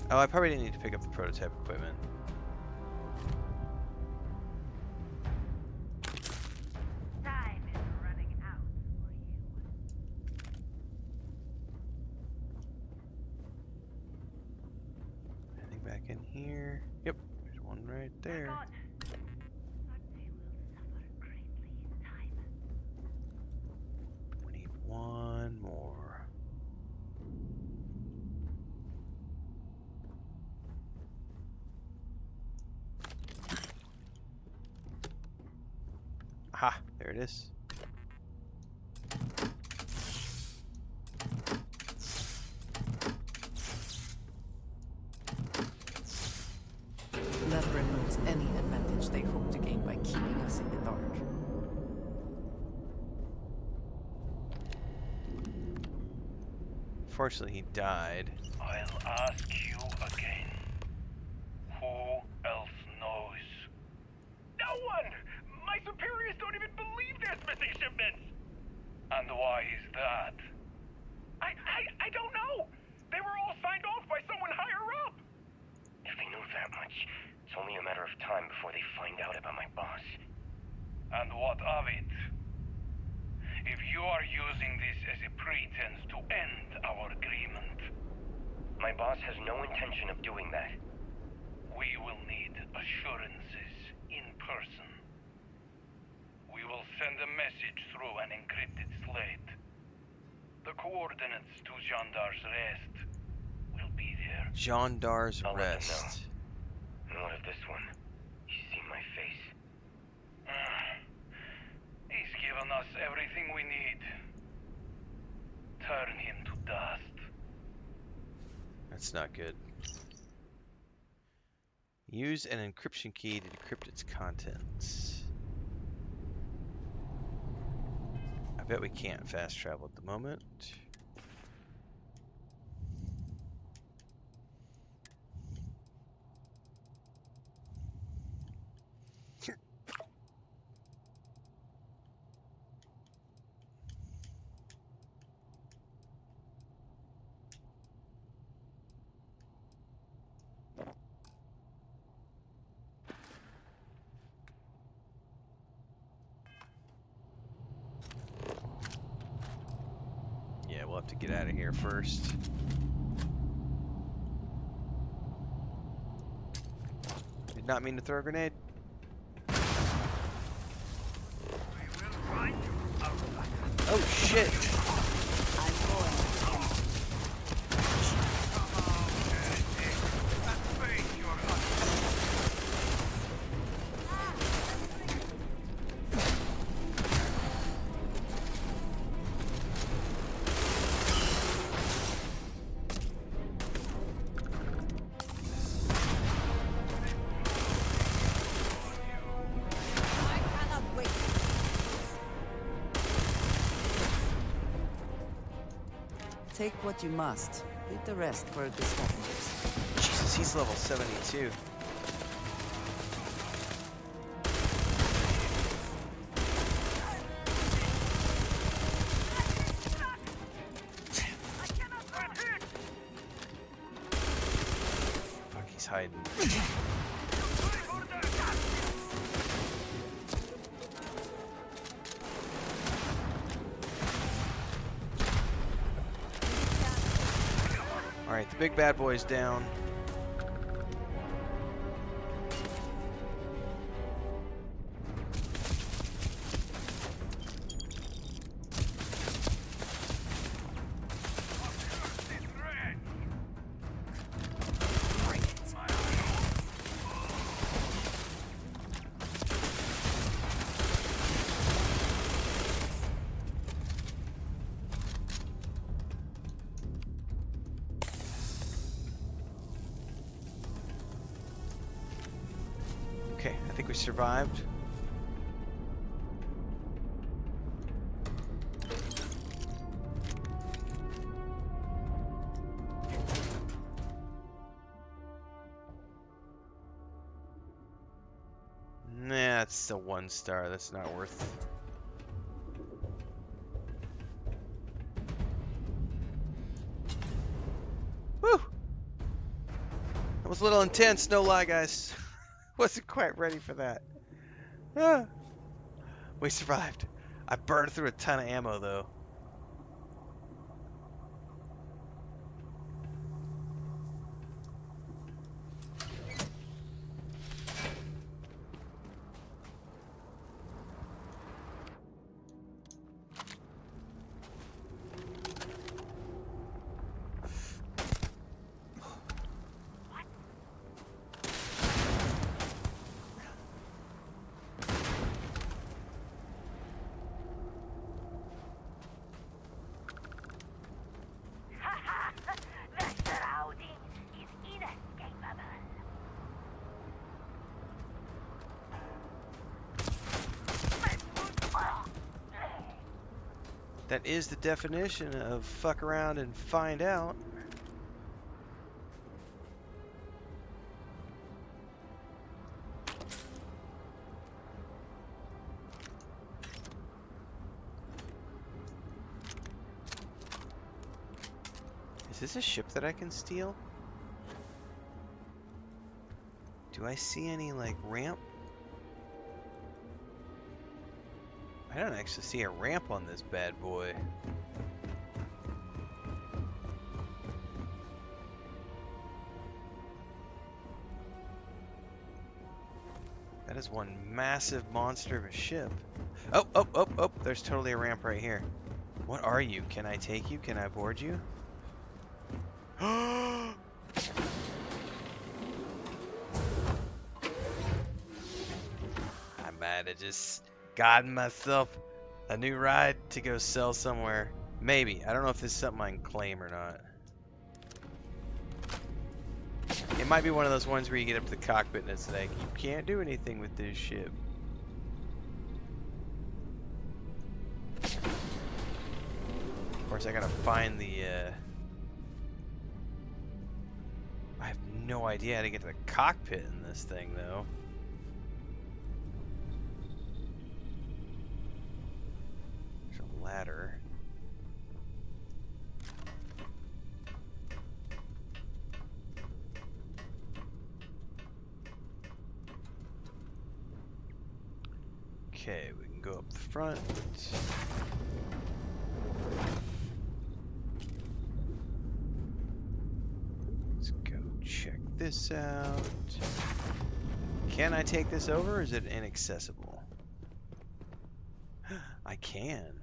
Oh, I probably didn't need to pick up the prototype equipment. Time is running out for you. Anything back in here? Yep, there's one right there. Starfield will suffer greatly in time. We need one more. Aha, there it is. That removes any advantage they hope to gain by keeping us in the dark. Fortunately, he died. I'll ask you again. Who else knows? No one! My superiors don't even believe there's missing shipments! And why is that? I don't know! They were all signed off by someone higher up! If they knew that much, it's only a matter of time before they find out about my boss. And what of it? If you are using this as a pretense to end our agreement... My boss has no intention of doing that. We will need assurances in person. We will send a message through an encrypted slate. The coordinates to Gendar's Rest will be there. Gendar's I'll let them Rest. And what of this one? He's seen my face. He's given us everything we need. Turn him to dust. That's not good. Use an encryption key to decrypt its contents. I bet we can't fast travel at the moment. Yeah, we'll have to get out of here first. Did not mean to throw a grenade. Oh shit! Take what you must. Leave the rest for the scavengers. Jesus, he's level 72. Fuck, he's hiding. Alright, the big bad boy's down. Okay, I think we survived. Nah, that's a 1 star. That's not worth. Woo! Was a little intense, no lie, guys. Wasn't quite ready for that. Ah, we survived. I burned through a ton of ammo, though. The surrounding is inescapable. That is the definition of fuck around and find out. Is this a ship that I can steal? Do I see any, like, ramp? I don't actually see a ramp on this bad boy. That is one massive monster of a ship. Oh, oh, oh, oh, there's totally a ramp right here. What are you? Can I take you? Can I board you? I might have just gotten myself a new ride to go sell somewhere. Maybe. I don't know if this is something I can claim or not. It might be one of those ones where you get up to the cockpit and it's like, you can't do anything with this ship. Of course, I gotta find the, I have no idea how to get to the cockpit in this thing, though. There's a ladder. Okay, we can go up the front. Let's go check this out. Can I take this over, or is it inaccessible? I can.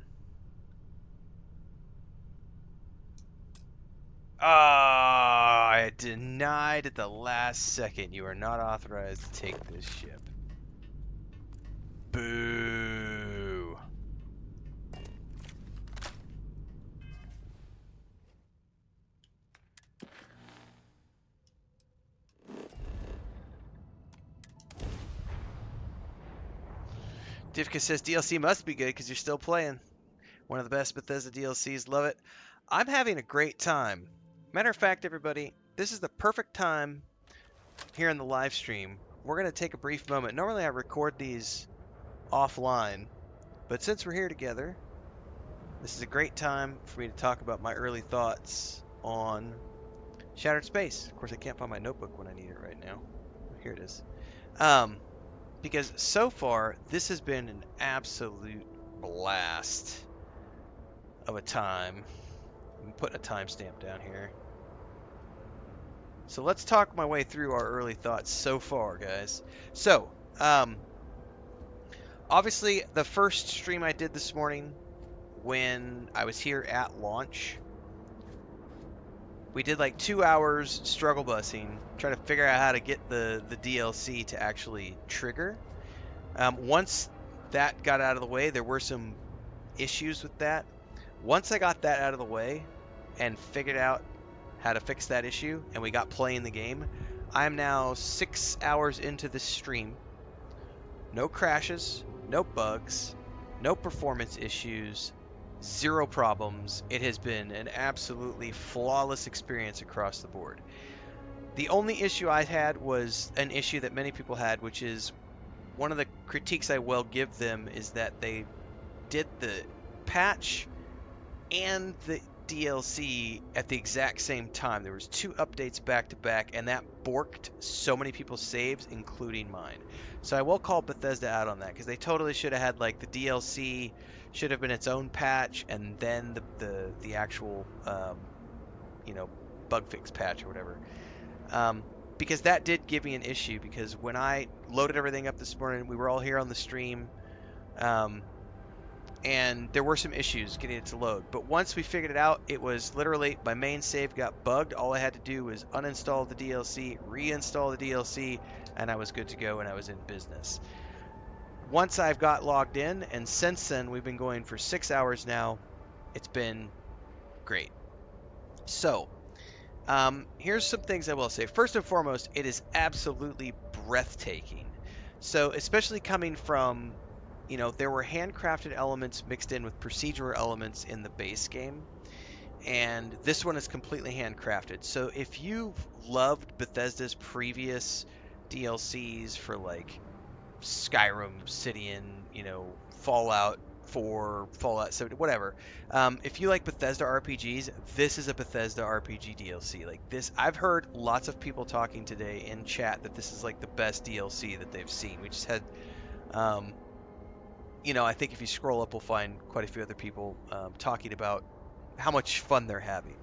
Ah, I denied at the last second. You are not authorized to take this ship. Boo. Divka says DLC must be good because you're still playing. One of the best Bethesda DLCs. Love it. I'm having a great time. Matter of fact, everybody, this is the perfect time here in the live stream. We're going to take a brief moment. Normally I record these offline, but since we're here together, this is a great time for me to talk about my early thoughts on Shattered Space. Of course, I can't find my notebook when I need it right now. Here it is. Because so far, this has been an absolute blast of a time. I'm putting a timestamp down here. So let's talk my way through our early thoughts so far, guys. So, obviously, the first stream I did this morning when I was here at launch, we did like 2 hours struggle busing, trying to figure out how to get the DLC to actually trigger. Once that got out of the way, there were some issues with that. Once I got that out of the way and figured out how to fix that issue and we got playing the game, I'm now 6 hours into this stream. No crashes, no bugs, no performance issues, zero problems. It has been an absolutely flawless experience across the board. The only issue I had was an issue that many people had, which is one of the critiques I will give them is that they did the patch and the DLC at the exact same time. There was 2 updates back to back, and that borked so many people's saves, including mine. So I will call Bethesda out on that because they totally should have had like the DLC should have been its own patch, and then the actual bug fix patch or whatever. Because that did give me an issue because when I loaded everything up this morning, we were all here on the stream. And there were some issues getting it to load. But once we figured it out, it was literally my main save got bugged. All I had to do was uninstall the DLC, reinstall the DLC, and I was good to go and I was in business. Once I've got logged in, and since then we've been going for 6 hours now, it's been great. So, here's some things I will say. First and foremost, it is absolutely breathtaking. So, especially coming from, there were handcrafted elements mixed in with procedural elements in the base game, and this one is completely handcrafted. So, if you've loved Bethesda's previous DLCs for like Skyrim, Obsidian, Fallout 4, Fallout 70, whatever. If you like Bethesda RPGs, this is a Bethesda RPG DLC. Like this, I've heard lots of people talking today in chat that this is like the best DLC that they've seen. We just had, I think if you scroll up, we'll find quite a few other people talking about how much fun they're having.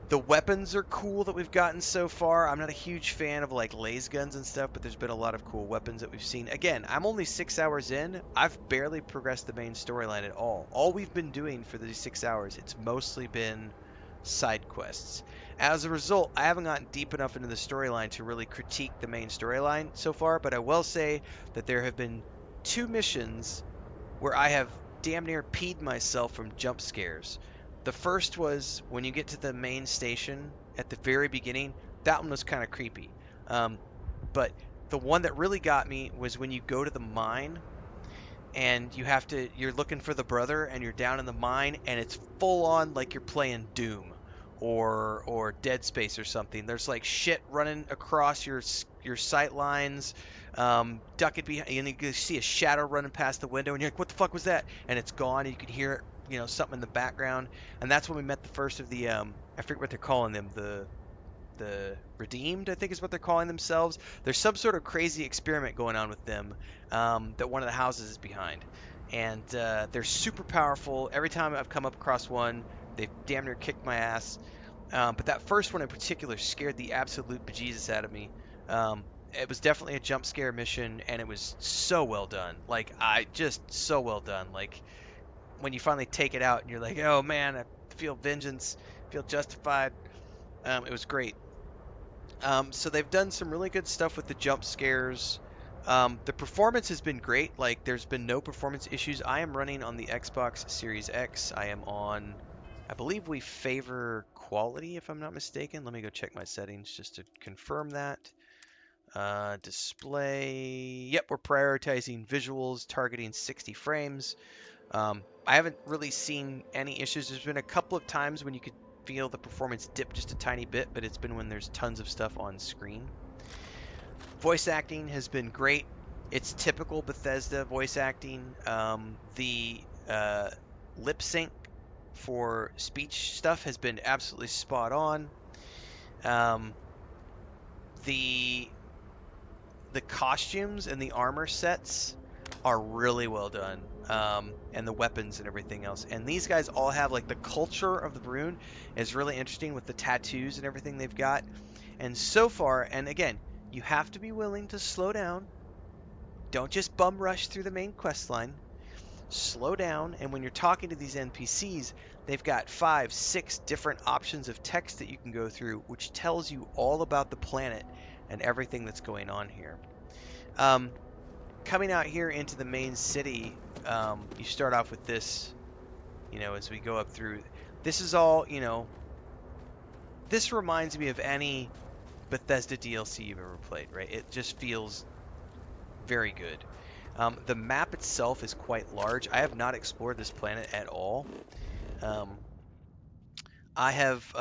The weapons are cool that we've gotten so far. I'm not a huge fan of like laser guns and stuff, but there's been a lot of cool weapons that we've seen. Again, I'm only 6 hours in. I've barely progressed the main storyline at all. All we've been doing for these 6 hours, it's mostly been side quests. As a result, I haven't gotten deep enough into the storyline to really critique the main storyline so far, but I will say that there have been 2 missions where I have damn near peed myself from jump scares. The first was when you get to the main station at the very beginning. That one was kind of creepy. But the one that really got me was when you go to the mine and you're looking for the brother and you're down in the mine and it's full on like you're playing Doom or Dead Space or something. There's like shit running across your sight lines, ducking behind, and you see a shadow running past the window, and you're like, "What the fuck was that?" And it's gone, and you can hear it, something in the background. And that's when we met the first of the I forget what they're calling them, the Redeemed, I think is what they're calling themselves. There's some sort of crazy experiment going on with them that one of the houses is behind. And they're super powerful. Every time I've come up across one, they've damn near kicked my ass. But that first one in particular scared the absolute bejesus out of me. It was definitely a jump scare mission, and it was so well done. Like, so well done. Like, when you finally take it out and you're like, oh man, I feel vengeance, feel justified. It was great. So they've done some really good stuff with the jump scares. The performance has been great. Like, there's been no performance issues. I am running on the Xbox Series X. I believe we favor quality, if I'm not mistaken. Let me go check my settings just to confirm that. Display. Yep, we're prioritizing visuals, targeting 60 frames. I haven't really seen any issues. There's been a couple of times when you could feel the performance dip just a tiny bit, but it's been when there's tons of stuff on screen. Voice acting has been great. It's typical Bethesda voice acting. The lip sync for speech stuff has been absolutely spot on. The costumes and the armor sets are really well done, and the weapons and everything else. And these guys all have, like, the culture of the Brune is really interesting with the tattoos and everything they've got. And so far, and again, you have to be willing to slow down. Don't just bum rush through the main quest line. Slow down, and when you're talking to these NPCs, they've got 5, 6 different options of text that you can go through, which tells you all about the planet and everything that's going on here. Coming out here into the main city, you start off with this, as we go up through. This is all, this reminds me of any Bethesda DLC you've ever played, right? It just feels very good. The map itself is quite large. I have not explored this planet at all. I have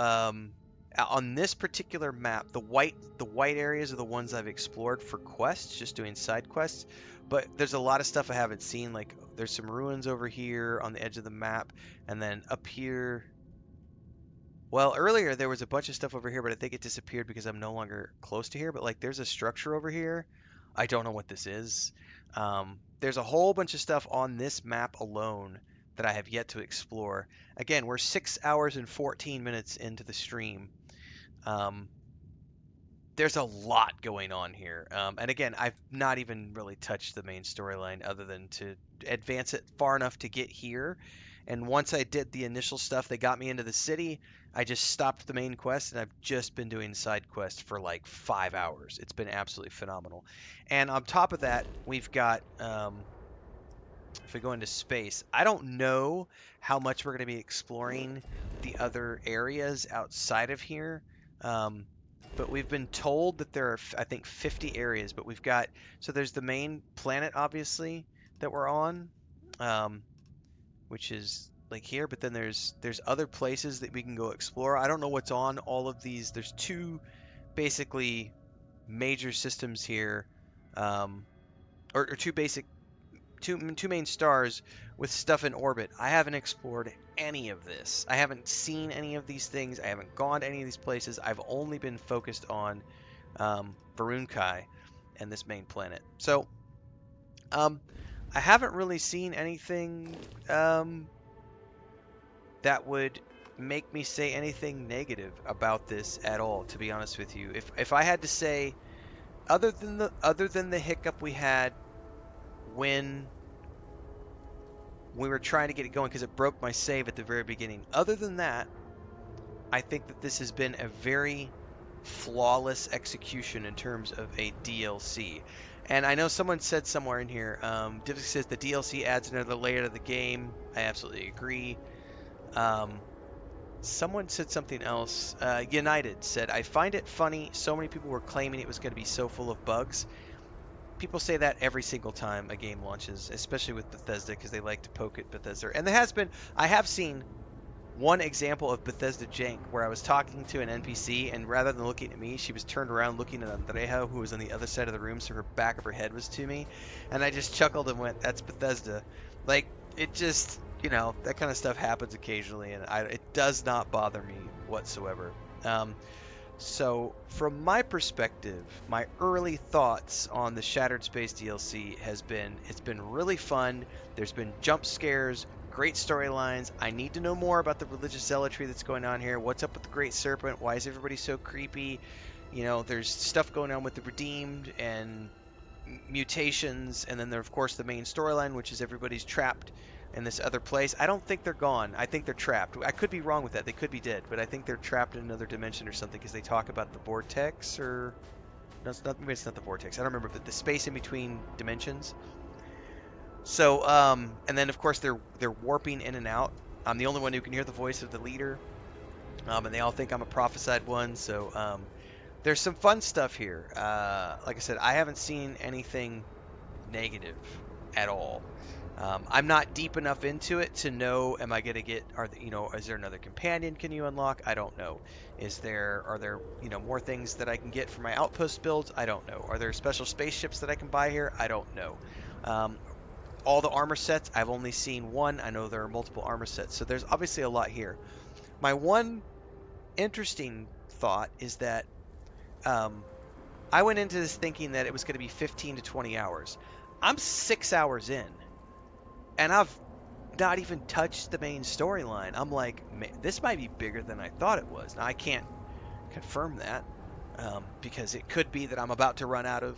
On this particular map, the white areas are the ones I've explored for quests, just doing side quests. But there's a lot of stuff I haven't seen. Like there's some ruins over here on the edge of the map, and then up here. Well, earlier there was a bunch of stuff over here, but I think it disappeared because I'm no longer close to here. But like there's a structure over here. I don't know what this is. There's a whole bunch of stuff on this map alone that I have yet to explore. Again, we're 6 hours and 14 minutes into the stream. Um, there's a lot going on here. And again, I've not even really touched the main storyline other than to advance it far enough to get here. And once I did the initial stuff that got me into the city, I just stopped the main quest and I've just been doing side quests for like 5 hours. It's been absolutely phenomenal. And on top of that, we've got if we go into space, I don't know how much we're going to be exploring the other areas outside of here. But we've been told that there are, I think, 50 areas. But we've got, so there's the main planet, obviously, that we're on, which is like here. But then there's other places that we can go explore. I don't know what's on all of these. There's two basically major systems here, or two basic two main stars with stuff in orbit. I haven't explored any of this. I haven't seen any of these things. I haven't gone to any of these places. I've only been focused on Varunkai and this main planet. So I haven't really seen anything that would make me say anything negative about this at all, to be honest with you. If I had to say, other than the hiccup we had when we were trying to get it going because it broke my save at the very beginning. Other than that, I think that this has been a very flawless execution in terms of a DLC. And I know someone said somewhere in here, Divik says the DLC adds another layer to the game. I absolutely agree. Someone said something else. United said, I find it funny so many people were claiming it was going to be so full of bugs. People say that every single time a game launches, especially with Bethesda, because they like to poke at Bethesda. And I have seen one example of Bethesda jank where I was talking to an NPC, and rather than looking at me, she was turned around looking at Andreja, who was on the other side of the room, so her back of her head was to me. And I just chuckled and went, that's Bethesda. Like, it just, that kind of stuff happens occasionally, and it does not bother me whatsoever. So, from my perspective, my early thoughts on the Shattered Space DLC it's been really fun. There's been jump scares, great storylines. I need to know more about the religious zealotry that's going on here. What's up with the Great Serpent? Why is everybody so creepy? There's stuff going on with the Redeemed and mutations, and then of course the main storyline, which is everybody's trapped in this other place. I don't think they're gone. I think they're trapped. I could be wrong with that. They could be dead, but I think they're trapped in another dimension or something because they talk about the vortex or... No, maybe it's not the vortex. I don't remember, but the space in between dimensions. So, and then of course they're warping in and out. I'm the only one who can hear the voice of the leader, and they all think I'm a prophesied one. So, there's some fun stuff here. Like I said, I haven't seen anything negative at all. I'm not deep enough into it to know, am I going to get, is there another companion can you unlock? I don't know. Are there more things that I can get for my outpost builds? I don't know. Are there special spaceships that I can buy here? I don't know. All the armor sets, I've only seen one. I know there are multiple armor sets, so there's obviously a lot here. My one interesting thought is that I went into this thinking that it was going to be 15 to 20 hours. I'm 6 hours in. And I've not even touched the main storyline. I'm like, man, this might be bigger than I thought it was. Now, I can't confirm that because it could be that I'm about to run out of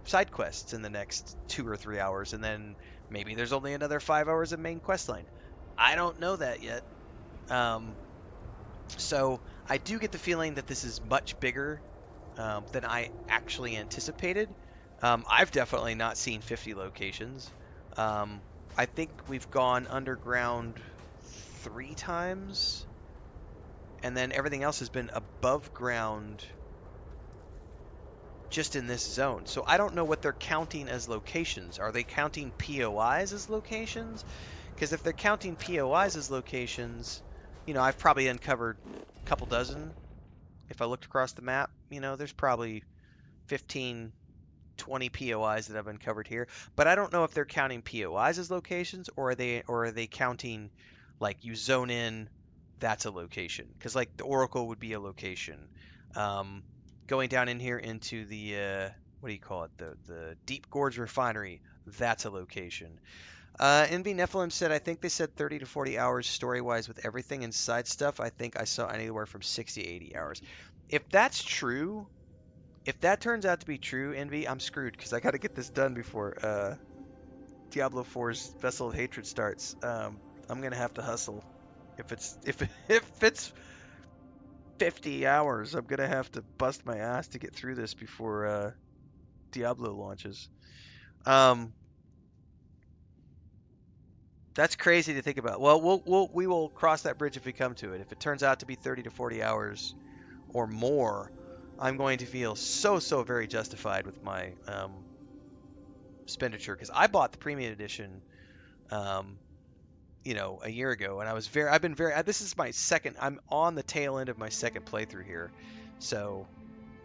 side quests in the next 2 or 3 hours, and then maybe there's only another 5 hours of main quest line. I don't know that yet. So I do get the feeling that this is much bigger than I actually anticipated. I've definitely not seen 50 locations. I think we've gone underground 3 times, and then everything else has been above ground just in this zone. So I don't know what they're counting as locations. Are they counting POIs as locations? Because if they're counting POIs as locations, I've probably uncovered a couple dozen If I looked across the map, you know, there's probably 15, 20 POIs that I've uncovered here, but I don't know if they're counting POIs as locations or are they counting like you zone in, that's a location. Because like the Oracle would be a location. Um, Going down in here into the what do you call it? The Deep Gorge Refinery, that's a location. Envy Nephilim said, I think they said 30 to 40 hours story wise with everything inside stuff. I think I saw anywhere from 60 to 80 hours. If that's true, if that turns out to be true, Envy, I'm screwed because I got to get this done before Diablo 4's Vessel of Hatred starts. I'm gonna have to hustle. If it's 50 hours, I'm gonna have to bust my ass to get through this before Diablo launches. Um, that's crazy to think about. Well, we will cross that bridge if we come to it. If it turns out to be 30 to 40 hours or more, I'm going to feel so very justified with my expenditure because I bought the premium edition, um, you know, a year ago, and I've been very. This is my second. I'm on the tail end of my second playthrough here, so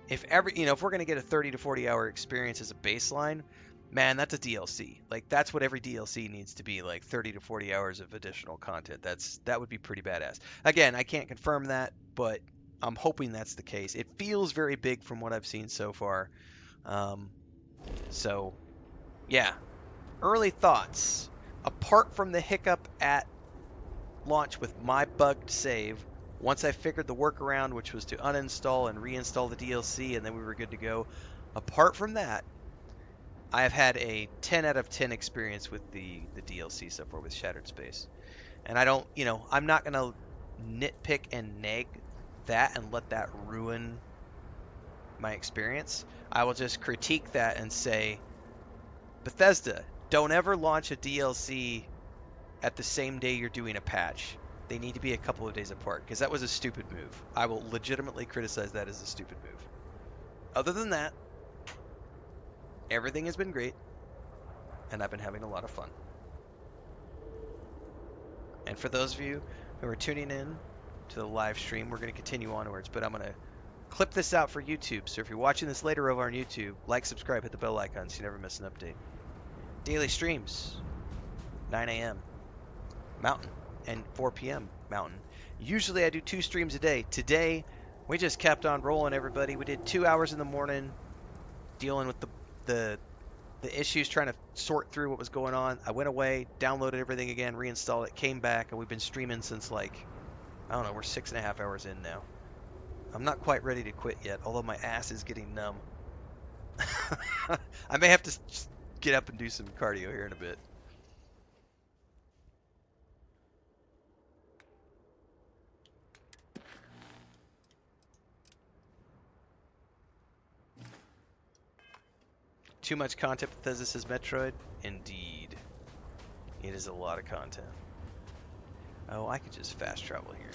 if we're gonna get a 30 to 40 hour experience as a baseline, man, that's a DLC. Like that's what every DLC needs to be, like 30 to 40 hours of additional content. That would be pretty badass. Again, I can't confirm that, but I'm hoping that's the case. It feels very big from what I've seen so far. Um, so yeah, early thoughts. Apart from the hiccup at launch with my bugged save, once I figured the workaround, which was to uninstall and reinstall the DLC, and then we were good to go. Apart from that, I have had a 10 out of 10 experience with the DLC so far with Shattered Space. And I don't, I'm not going to nitpick and nag that and let that ruin my experience. I will just critique that and say, Bethesda, don't ever launch a DLC at the same day you're doing a patch. They need to be a couple of days apart because that was a stupid move. I will legitimately criticize that as a stupid move. Other than that, everything has been great and I've been having a lot of fun. And for those of you who are tuning in to the live stream, we're going to continue onwards, but I'm going to clip this out for YouTube. So if you're watching this later over on YouTube, like, subscribe, hit the bell icon so you never miss an update. Daily streams, 9 a.m. Mountain and 4 p.m. Mountain. Usually I do 2 streams a day. Today, we just kept on rolling, everybody. We did 2 hours in the morning dealing with the issues, trying to sort through what was going on. I went away, downloaded everything again, reinstalled it, came back, and we've been streaming since like, I don't know, we're 6.5 hours in now. I'm not quite ready to quit yet, although my ass is getting numb. I may have to just get up and do some cardio here in a bit. Too much content, Bethesda says Metroid? Indeed. It is a lot of content. Oh, I could just fast travel here.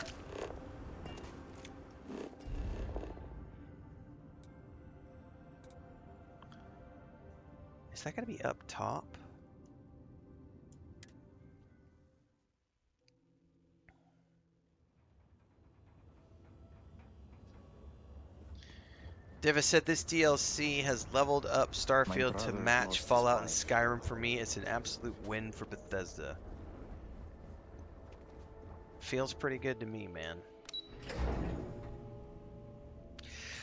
Is that going to be up top? Diva said this DLC has leveled up Starfield to match Fallout and Skyrim for me. It's an absolute win for Bethesda. Feels pretty good to me, man.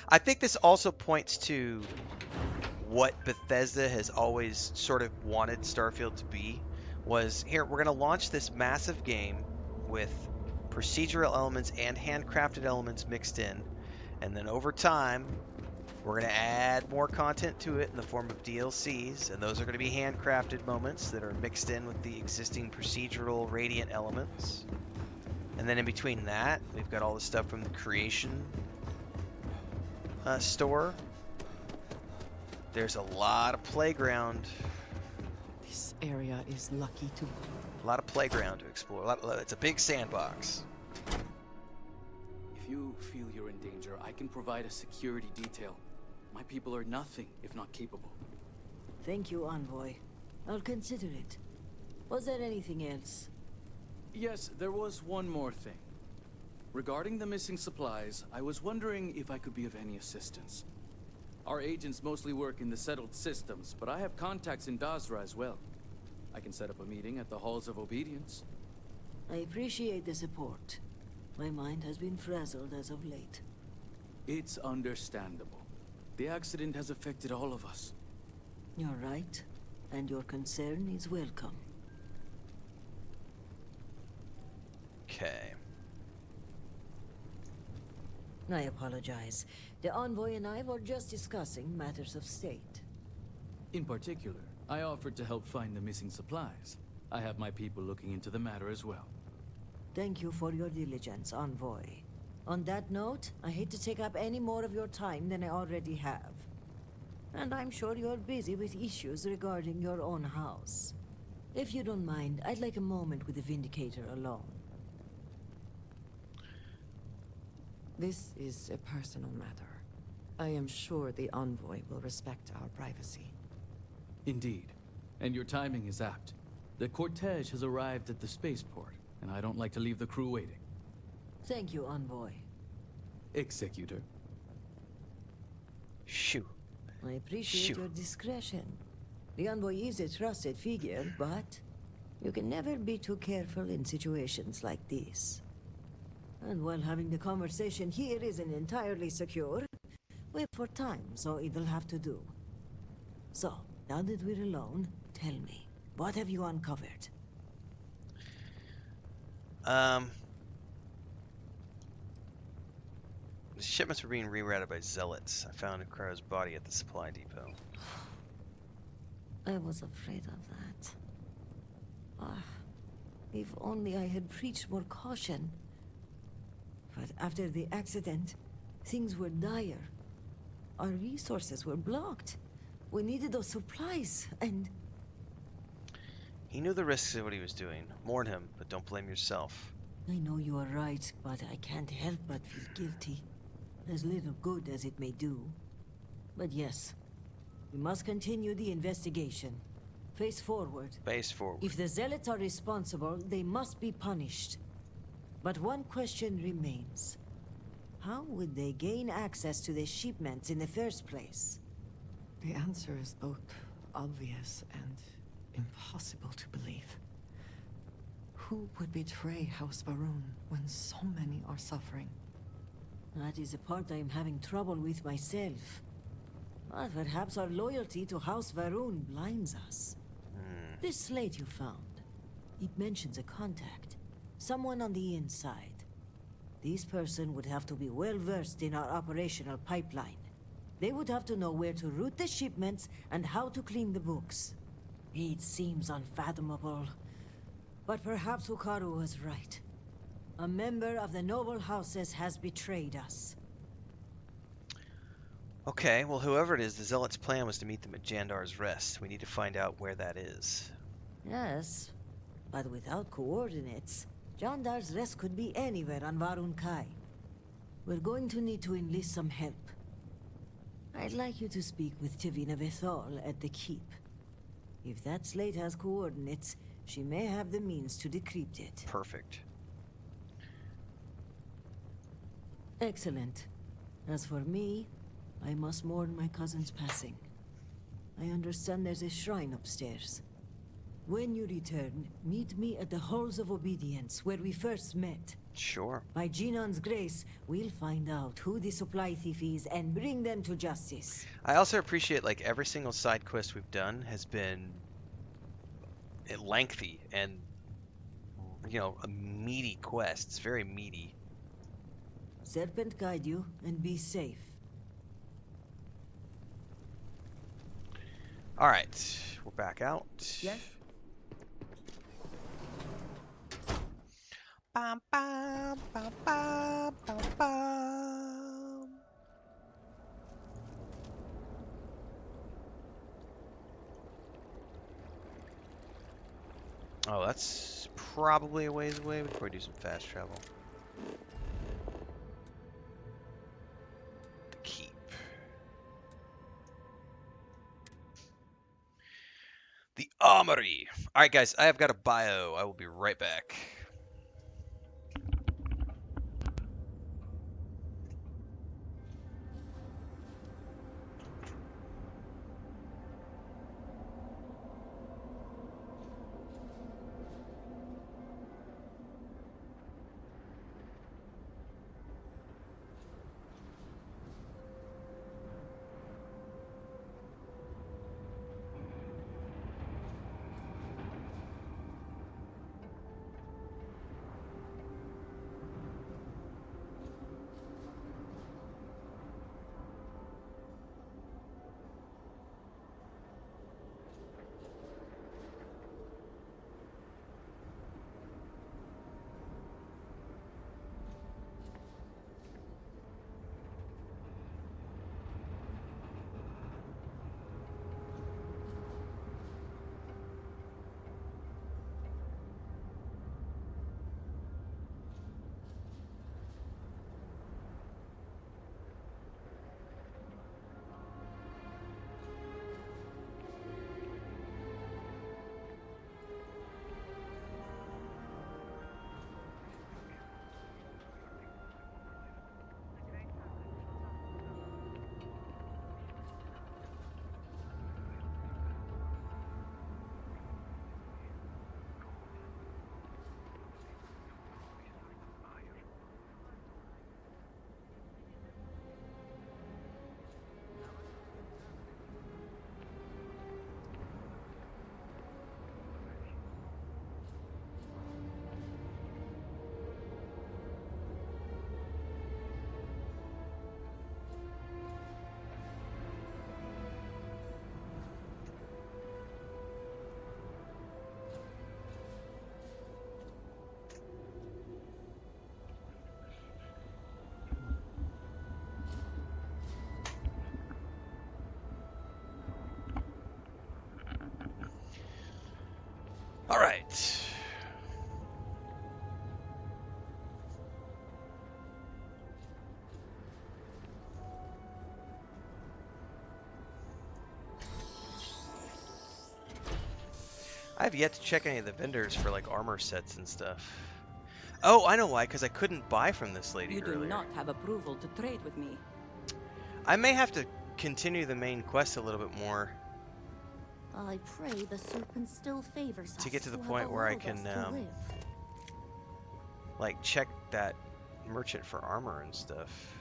I think this also points to what Bethesda has always sort of wanted Starfield to be. Was, here, we're going to launch this massive game with procedural elements and handcrafted elements mixed in. And then over time, we're going to add more content to it in the form of DLCs, and those are going to be handcrafted moments that are mixed in with the existing procedural Radiant elements. And then in between that, we've got all the stuff from the Creation store. There's a lot of playground. This area is lucky to... A lot of playground to explore. It's a big sandbox. If you feel you're in danger, I can provide a security detail. My people are nothing if not capable. Thank you, Envoy. I'll consider it. Was there anything else? Yes, there was one more thing. Regarding the missing supplies, I was wondering if I could be of any assistance. Our agents mostly work in the settled systems, but I have contacts in Dazra as well. I can set up a meeting at the Halls of Obedience. I appreciate the support. My mind has been frazzled as of late. It's understandable. The accident has affected all of us. You're right, and your concern is welcome. Okay. I apologize. The envoy and I were just discussing matters of state. In particular, I offered to help find the missing supplies. I have my people looking into the matter as well. Thank you for your diligence, envoy. On that note, I hate to take up any more of your time than I already have. And I'm sure you're busy with issues regarding your own house. If you don't mind, I'd like a moment with the Vindicator alone. This is a personal matter. I am sure the envoy will respect our privacy. Indeed. And your timing is apt. The cortege has arrived at the spaceport, and I don't like to leave the crew waiting. Thank you, envoy. Executor. Shoo. I appreciate your discretion. The envoy is a trusted figure, but you can never be too careful in situations like this. And while having the conversation here isn't entirely secure, wait for time, so it'll have to do. So, now that we're alone, tell me, what have you uncovered? The shipments were being rerouted by zealots. I found Ukrara's body at the supply depot. I was afraid of that. If only I had preached more caution. But after the accident, things were dire. Our resources were blocked. We needed those supplies, and... He knew the risks of what he was doing. Mourn him, but don't blame yourself. I know you are right, but I can't help but feel guilty. As little good as it may do. But yes, we must continue the investigation. Face forward. Face forward. If the zealots are responsible, they must be punished. But one question remains. How would they gain access to the shipments in the first place? The answer is both obvious and impossible to believe. Who would betray House Varun when so many are suffering? That is a part I am having trouble with myself. But perhaps our loyalty to House Varun blinds us. This slate you found, it mentions a contact. Someone on the inside. This person would have to be well versed in our operational pipeline. They would have to know where to route the shipments and how to clean the books. It seems unfathomable. But perhaps Hukaru was right. A member of the noble houses has betrayed us. Okay, well, whoever it is, the Zealot's plan was to meet them at Jandar's Rest. We need to find out where that is. Yes, but without coordinates, Jandar's Rest could be anywhere on Varun Kai. We're going to need to enlist some help. I'd like you to speak with Tivina Vethal at the Keep. If that slate has coordinates, she may have the means to decrypt it. Perfect. Excellent. As for me, I must mourn my cousin's passing. I understand there's a shrine upstairs. When you return, meet me at the Halls of Obedience, where we first met. Sure. By Jinon's grace, we'll find out who the supply thief is and bring them to justice. I also appreciate, like, every single side quest we've done has been lengthy and, you know, a meaty quest. It's very meaty. Serpent guide you, and be safe. Alright, we're back out. Yes? Bam, bam, bam, bam, bam, bam. Oh, that's probably a ways away. We could probably do some fast travel. The keep. The armory. All right, guys, I have got a bio. I will be right back. All right. I have yet to check any of the vendors for like armor sets and stuff. Oh, I know why, because I couldn't buy from this lady You do earlier. not have approval to trade with me. I may have to continue the main quest a little bit more I pray the serpent still favors us to get to the have point where I allowed can us to live. like check that merchant for armor and stuff.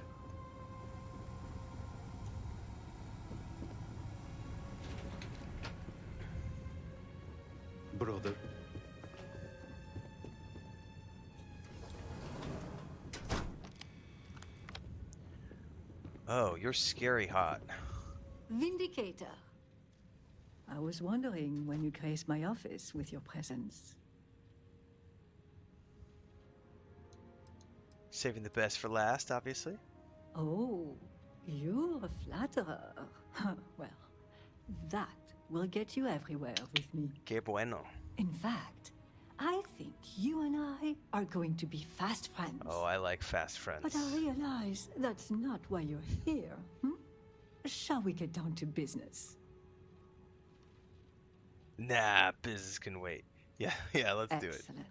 Brother. Oh, you're scary hot. Vindicator. I was wondering when you graced my office with your presence. Saving the best for last, obviously. Oh, you're a flatterer. Well, that will get you everywhere with me. Que bueno. In fact, I think you and I are going to be fast friends. Oh, I like fast friends. But I realize that's not why you're here. Shall we get down to business? Nah, business can wait. Yeah, let's do it. Excellent.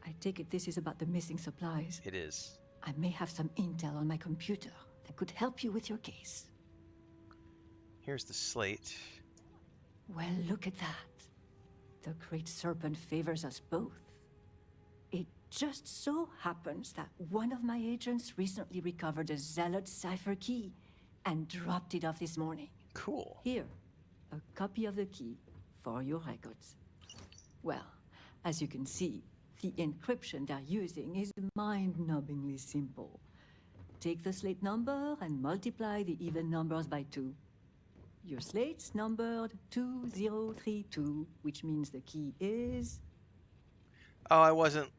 I take it this is about the missing supplies. It is. I may have some intel on my computer that could help you with your case. Here's the slate. Well, look at that. The Great Serpent favors us both. It just so happens that one of my agents recently recovered a Zealot cipher key and dropped it off this morning. Cool. Here, a copy of the key for your records. Well, as you can see, the encryption they're using is mind-numbingly simple. Take the slate number and multiply the even numbers by 2. Your slate's numbered 2032, which means the key is... Oh, I wasn't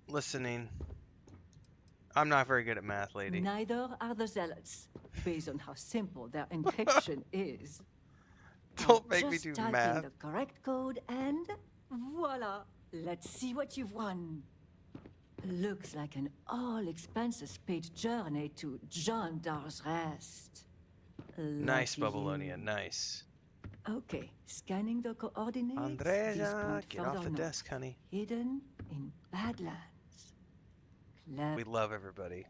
listening. I'm not very good at math, lady. Neither are the Zealots, based on how simple their encryption is. Don't Now make me just do type math. in the correct code and voila! Let's see what you've won. Looks like an all-expenses-paid journey to John Dar's Rest. Nice, Lucky Babylonia, you. nice. Okay, scanning the coordinates. These Andrea, point get off further the north, desk, honey. Hidden in Badlands. We love everybody.